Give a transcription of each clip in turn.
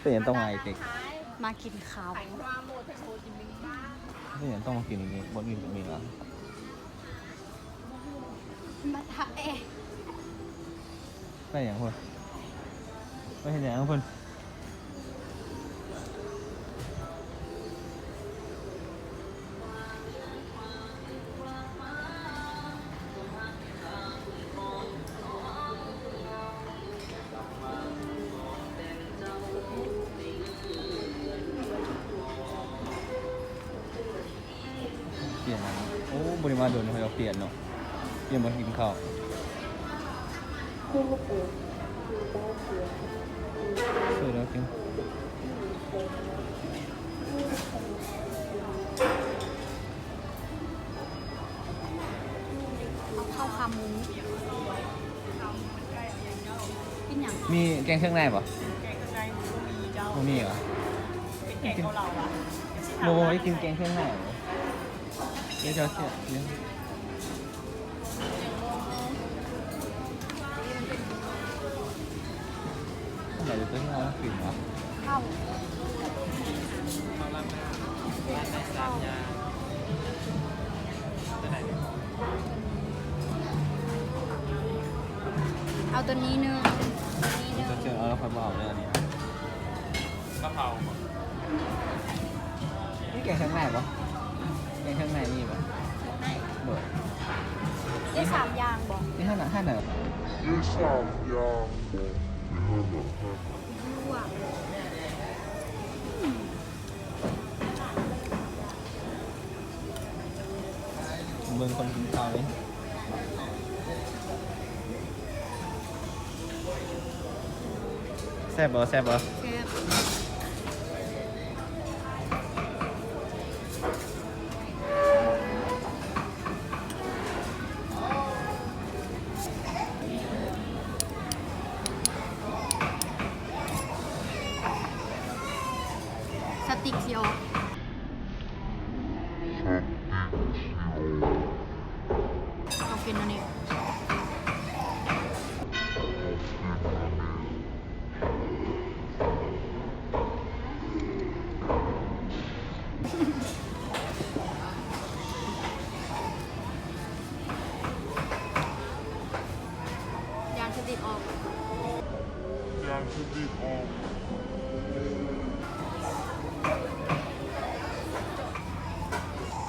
เป็นยังต้องมาอีกเด็ก มากินข้าว เป็นยังต้องมากินอย่างนี้บนอื่นมีเหรอ มาทะเอ ไปอย่างคนไปเห็นอย่างคนเปลี่ยนนะโอ้บริมาโดนเขาเปลี่ยนเนาะเปลี่ยนมากินข้าวสวยแล้วจริง ข้าวขาหมูกินอย่าง มีแกงเครื่องในป่ะ แกงข้างในหมูมีเจ้า โมมีเหรอ เป็นแกงเกาเหลาอ่ะ โมไม่กินแกงเครื่องในเหรอเดี๋ยวจะเสียเดี๋ยวไหนจะต้องเอากลิ่นวะ ข้าวเอาตัวนี้เนื้อตัวนี้เนื้อ จะเจอเอาแล้วค่อยบอกเลยอันนี้ กะเพรา นี่แกงเครื่องในป่ะแกงเครื่องในนี่ป่ะเบิด ได้3อย่างบอก นี่ห้าหนักห้าหนัก ลวก เมืองคนกินข้าวเลยแซ่บบ่แซ่บบ่ แซ่บสติ๊กเซียวเอากินอันนี้ยางสติ๊กออก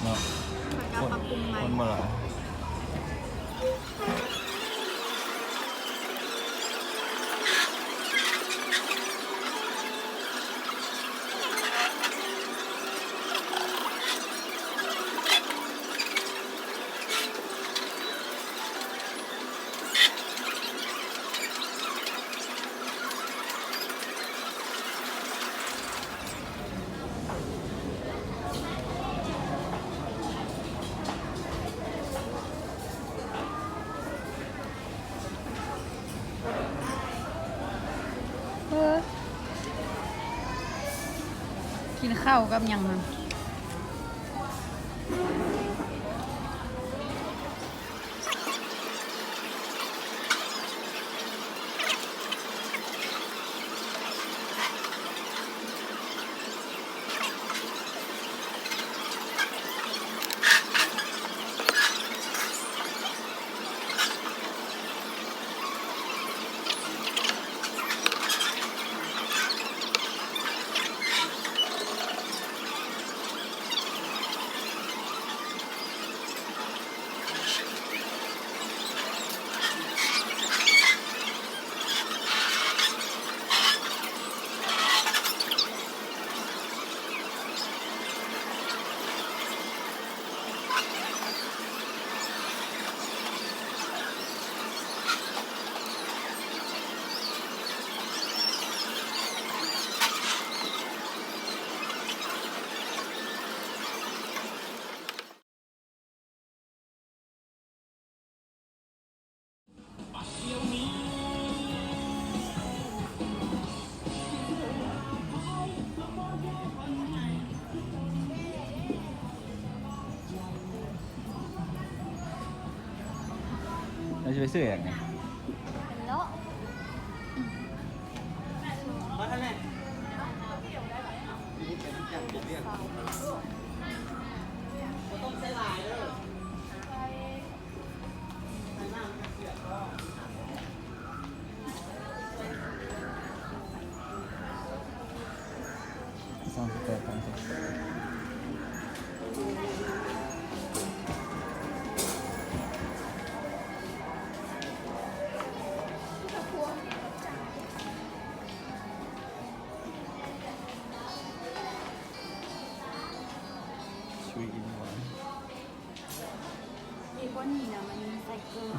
เนาะ เขาจะปรับปรุงใหม่ คนบ่หรอกินข้าวกับหยังมันเราจะไปซื้ออย่างไง แล้ว มาท่านแม่ าว 38,000ช่วยกินหวาน ดีกว่านี้นะมันใส่เกลือ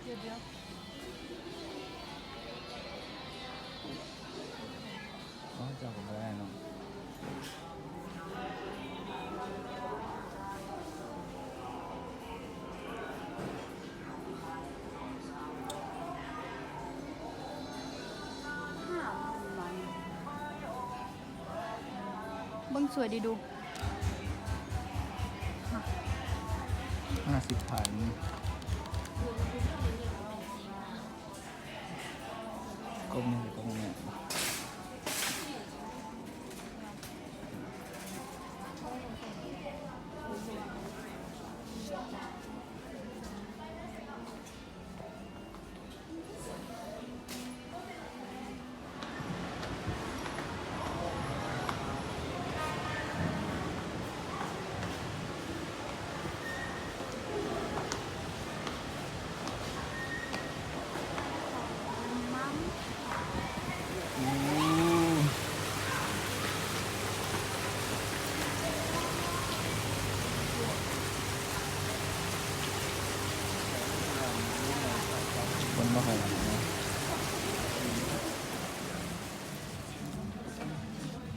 เดี๋ยว อ๋อเจ้าผมไม่ได้เนาะ เบิ้งสวยดีดู 50,000ก้มนี่ก้มนี่คนบ่ค่อยมาเนาะ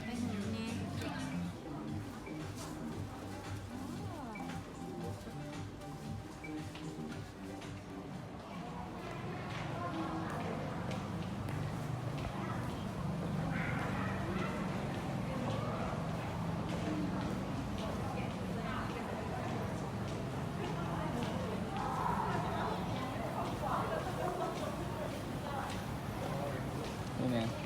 ไปเห็นนี่ นี่แม่